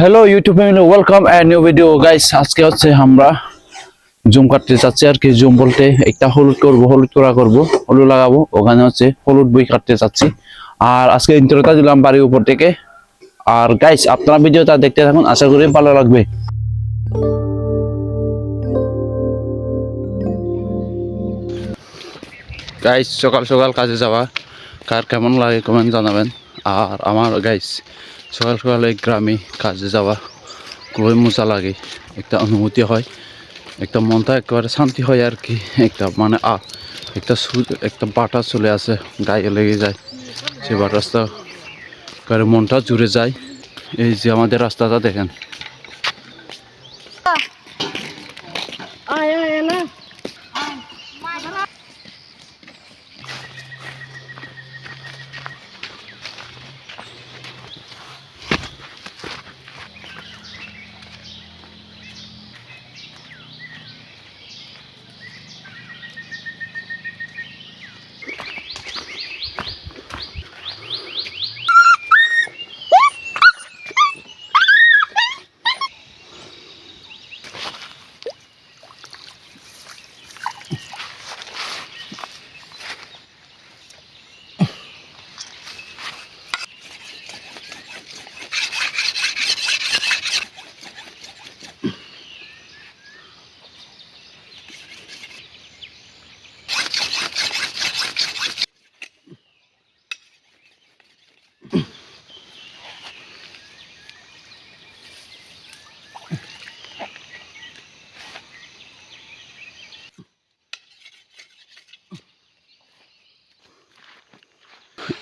Hello YouTube family, welcome and new video guys. আজকে হচ্ছে আমরা জুম কাটতে চাচ্ছি আর কি। জুম বলতে একটা হলুদ করব, হলুদ করা করব, হলুদ লাগাবো। ওখানে হচ্ছে হলুদ বই কাটতে চাচ্ছি। আর আজকে ইন্ট্রোটা দিলাম বাড়ির উপর থেকে। আর গাইস আপনারা ভিডিওটা দেখতে থাকুন, আশা করি ভালো লাগবে। গাইস সকাল সকাল কাজে যাওয়া কার কেমন লাগে কমেন্ট জানাবেন। আর আমার গাইস সকাল সকাল এই গ্রামে কাজে যাওয়া খুবই মজা লাগে, একটা অনুভূতি হয়, একটা মনটা একেবারে শান্তি হয় আর কি। একটা মানে একটা বাতাস চলে আসে, গায়ে লেগে যায়, সেই বাতাসটা একেবারে মনটা জুড়ে যায়। এই যে আমাদের রাস্তাটা দেখেন।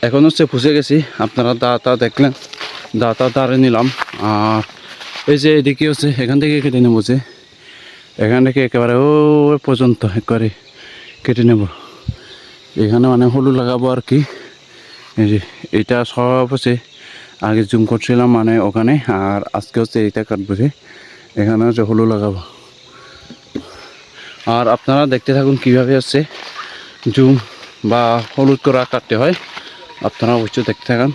এখন হচ্ছে ফুসে গেছি, আপনারা দাঁড়া দেখলেন, দাঁড়া দাঁড়িয়ে নিলাম। আর এই যে এদিকে হচ্ছে এখান থেকে কেটে নেবো, যে এখান থেকে একেবারে ও পর্যন্ত একবারে কেটে নেব। এখানে মানে হলুদ লাগাবো আর কি। এই যে এটা সব হচ্ছে আগে জুম করছিলাম মানে ওখানে, আর আজকে হচ্ছে এইটা কাটবো, যে এখানে হচ্ছে হলুদ লাগাবো। আর আপনারা দেখতে থাকুন কীভাবে হচ্ছে জুম বা হলুদ করা কাটতে হয়, আপনারা অবশ্যই দেখতে থাকুন।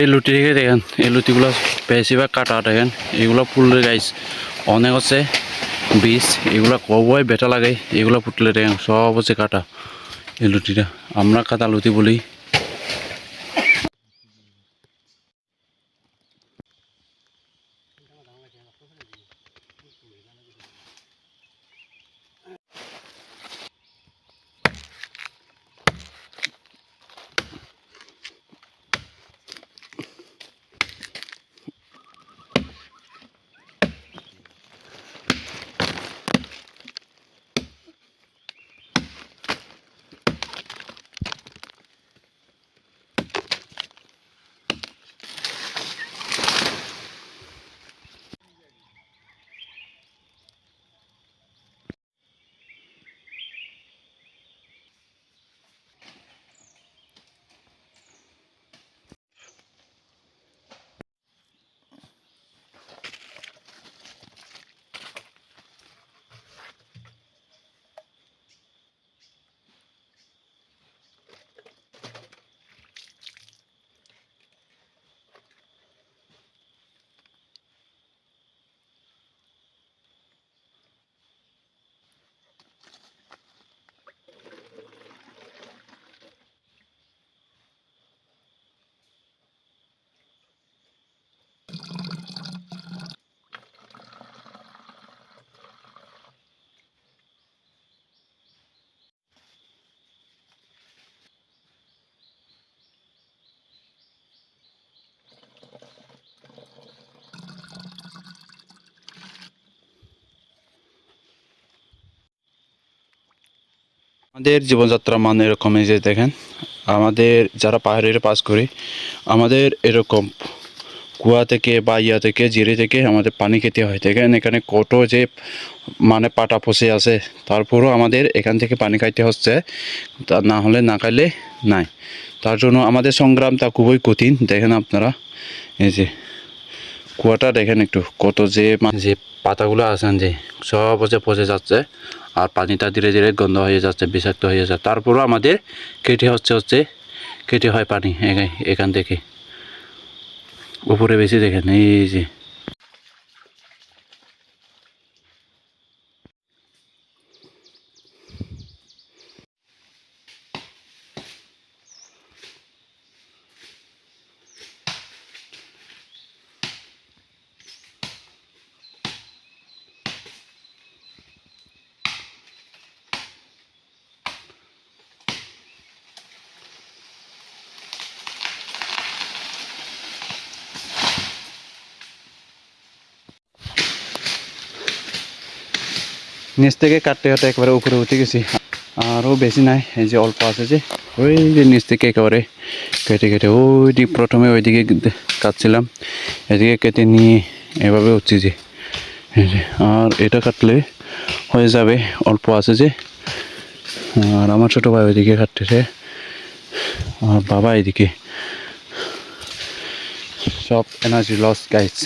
এই লুটি থেকে দেখেন, এই লুটিগুলো বেশিরভাগ কাটা দেখেন, এগুলো ফুলের গাছ অনেক হচ্ছে বীজ, এগুলো কবই বেটা লাগে, এগুলো ফুটলে দেখেন সব হচ্ছে কাটা। এই লুটিটা আমরা কাটা লুটি বলি। আমাদের জীবনযাত্রা মান এরকম, এই যে দেখেন আমাদের যারা পাহাড়ের পাস করি, আমাদের এরকম কুয়া থেকে বা ইয়া থেকে জিরে থেকে আমাদের পানি খেতে হয়। দেখেন এখানে কত যে মানে পাটা ফসে আছে, তারপরও আমাদের এখান থেকে পানি খাইতে হচ্ছে, তা না হলে না খাইলে নাই। তার জন্য আমাদের সংগ্রামটা খুবই কঠিন। দেখেন আপনারা এই যে কুয়াটা দেখেন একটু, কত যে যে পাতাগুলো আছেন যে সব হচ্ছে পচে যাচ্ছে, আর পানিটা ধীরে ধীরে গন্ধ হয়ে যাচ্ছে, বিষাক্ত হয়ে যাচ্ছে। তারপরও আমাদের কেটে হয় পানি এখান থেকে উপরে বেশি। দেখেন এই যে নিচ থেকে কাটতে কাটতে একেবারে উপরে উঠে গেছি, আরও বেশি নাই, এই যে অল্প আছে যে ওই যে নিচ থেকে একেবারে কেটে কেটে ওই দিক প্রথমে ওইদিকে কাটছিলাম, এদিকে কেটে নিয়ে এভাবে উঠছি যে। আর এটা কাটলে হয়ে যাবে, অল্প আছে যে। আর আমার ছোটো ভাই ওইদিকে কাটতেছে, আর বাবা এদিকে। সব এনার্জি লস গাইজ।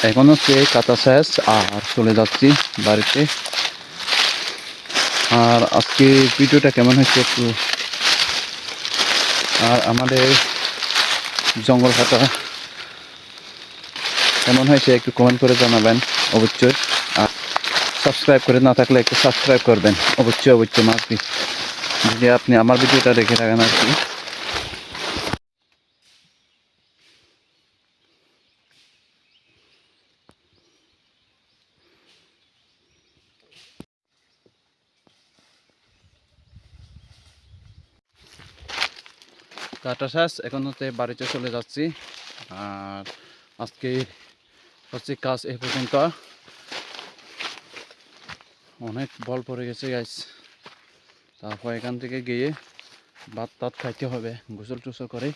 এখন হচ্ছে কাটা শেষ, আর চলে যাচ্ছি বাড়িতে। আর আজকে ভিডিওটা কেমন হয়েছে একটু, আর আমাদের জঙ্গল কাটা কেমন হয়েছে একটু কমেন্ট করে জানাবেন অবশ্যই। আর সাবস্ক্রাইব করে না থাকলে একটু সাবস্ক্রাইব করবেন অবশ্যই, মাস্ট বি, যদি আপনি আমার ভিডিওটা দেখে থাকেন আর কি। কাটা শেষ, এখন হচ্ছে বাড়িতে চলে যাচ্ছি। আর আজকে হচ্ছে কাজ এই পর্যন্ত। অনেক বল পড়ে গেছে গাইস। তারপর এখান থেকে গিয়ে ভাত টাত খাইতে হবে গোসল টোসল করে।